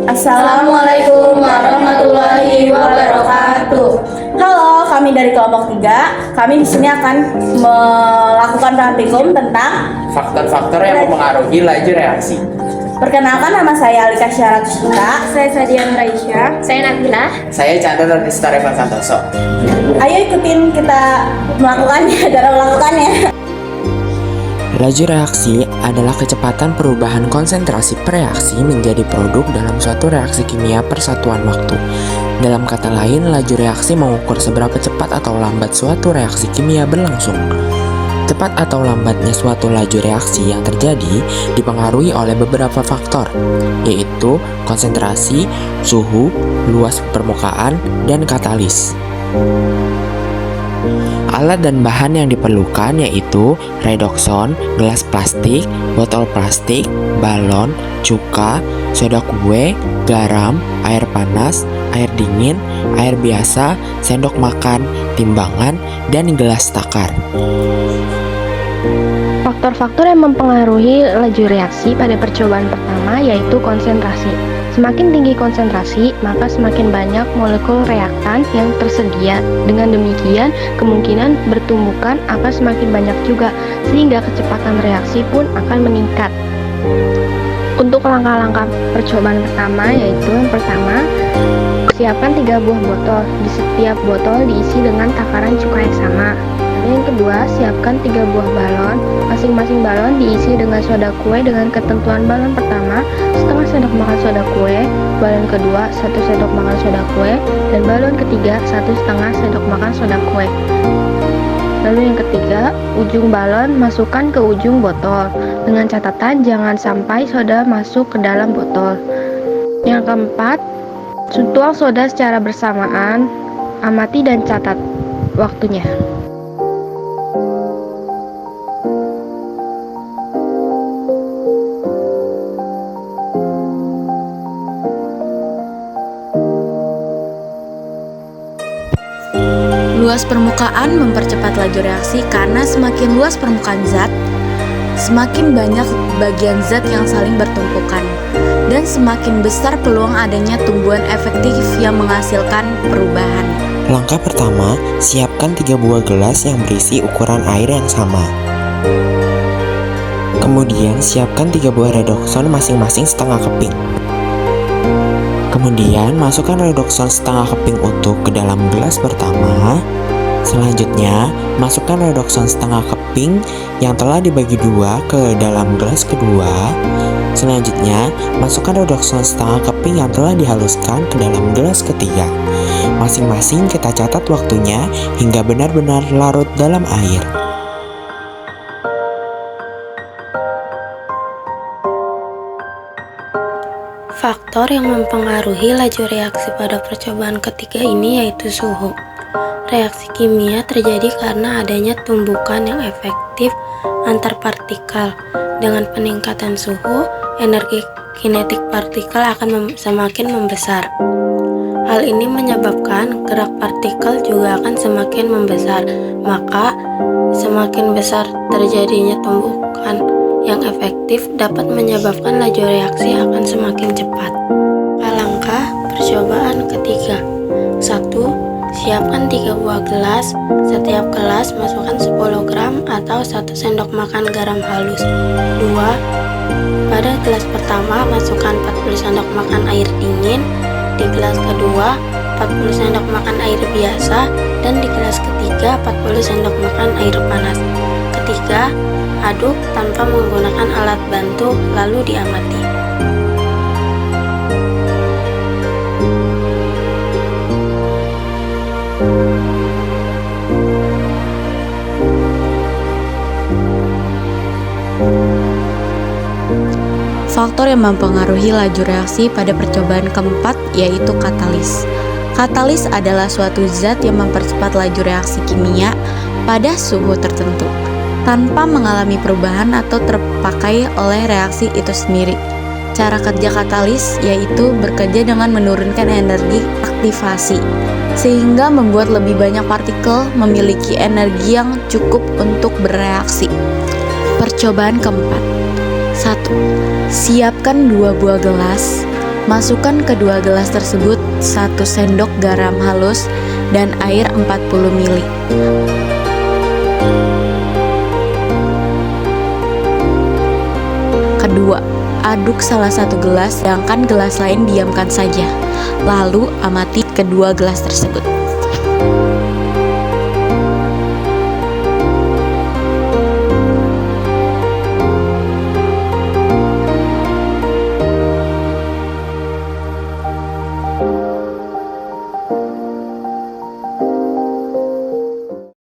Assalamualaikum warahmatullahi wabarakatuh. Halo, kami dari kelompok 3. Kami di sini akan melakukan praktikum tentang faktor-faktor yang mempengaruhi laju reaksi. Perkenalkan, nama saya Alika Syaratusita. Saya Sadian Raisya. Saya Nabila. Saya Chandra Ernesta Revan Santoso. Ayo ikutin kita melakukannya, cara melakukannya. Laju reaksi adalah kecepatan perubahan konsentrasi per reaksi menjadi produk dalam suatu reaksi kimia per satuan waktu. Dalam kata lain, laju reaksi mengukur seberapa cepat atau lambat suatu reaksi kimia berlangsung. Cepat atau lambatnya suatu laju reaksi yang terjadi dipengaruhi oleh beberapa faktor, yaitu konsentrasi, suhu, luas permukaan, dan katalis. Alat dan bahan yang diperlukan yaitu redoxon, gelas plastik, botol plastik, balon, cuka, soda kue, garam, air panas, air dingin, air biasa, sendok makan, timbangan, dan gelas takar. Faktor-faktor yang mempengaruhi laju reaksi pada percobaan pertama yaitu konsentrasi. Semakin tinggi konsentrasi, maka semakin banyak molekul reaktan yang tersedia. Dengan demikian, kemungkinan bertumbukan akan semakin banyak juga, sehingga kecepatan reaksi pun akan meningkat. Untuk langkah-langkah percobaan pertama, yaitu yang pertama, siapkan 3 buah botol. Di setiap botol diisi dengan takaran cuka yang sama. Yang kedua, siapkan 3 buah balon. Masing-masing balon diisi dengan soda kue dengan ketentuan balon pertama setengah sendok makan soda kue, balon kedua 1 sendok makan soda kue, dan balon ketiga 1,5 sendok makan soda kue. Lalu yang ketiga, ujung balon masukkan ke ujung botol dengan catatan jangan sampai soda masuk ke dalam botol. Yang keempat, tuang soda secara bersamaan, amati dan catat waktunya. Luas permukaan mempercepat laju reaksi karena semakin luas permukaan zat, semakin banyak bagian zat yang saling bertumpukan, dan semakin besar peluang adanya tumbuhan efektif yang menghasilkan perubahan. Langkah pertama, siapkan 3 buah gelas yang berisi ukuran air yang sama. Kemudian, siapkan 3 buah redoxon masing-masing setengah keping. Kemudian, masukkan redoxon setengah keping untuk ke dalam gelas pertama. Selanjutnya, masukkan redoxon setengah keping yang telah dibagi 2 ke dalam gelas kedua. Selanjutnya, masukkan redoxon setengah keping yang telah dihaluskan ke dalam gelas ketiga. Masing-masing kita catat waktunya hingga benar-benar larut dalam air. Faktor yang mempengaruhi laju reaksi pada percobaan ketiga ini yaitu suhu. Reaksi kimia terjadi karena adanya tumbukan yang efektif antar partikel. Dengan peningkatan suhu, energi kinetik partikel akan semakin membesar. Hal ini menyebabkan gerak partikel juga akan semakin membesar, maka semakin besar terjadinya tumbukan yang efektif dapat menyebabkan laju reaksi akan semakin cepat. Langkah percobaan ketiga. 1. Siapkan 3 buah gelas. Setiap gelas masukkan 10 gram atau 1 sendok makan garam halus. 2. Pada gelas pertama masukkan 40 sendok makan air dingin. Di gelas kedua 40 sendok makan air biasa, dan di gelas ketiga 40 sendok makan air panas. Ketiga, aduk tanpa menggunakan alat bantu lalu diamati. Faktor yang mempengaruhi laju reaksi pada percobaan keempat yaitu katalis. Katalis adalah suatu zat yang mempercepat laju reaksi kimia pada suhu tertentu, tanpa mengalami perubahan atau terpakai oleh reaksi itu sendiri. Cara kerja katalis yaitu bekerja dengan menurunkan energi aktivasi, sehingga membuat lebih banyak partikel memiliki energi yang cukup untuk bereaksi. Percobaan keempat. 1. Siapkan 2 buah gelas. Masukkan kedua gelas tersebut 1 sendok garam halus dan air 40 ml. Kedua, aduk salah satu gelas sedangkan gelas lain diamkan saja. Lalu amati kedua gelas tersebut.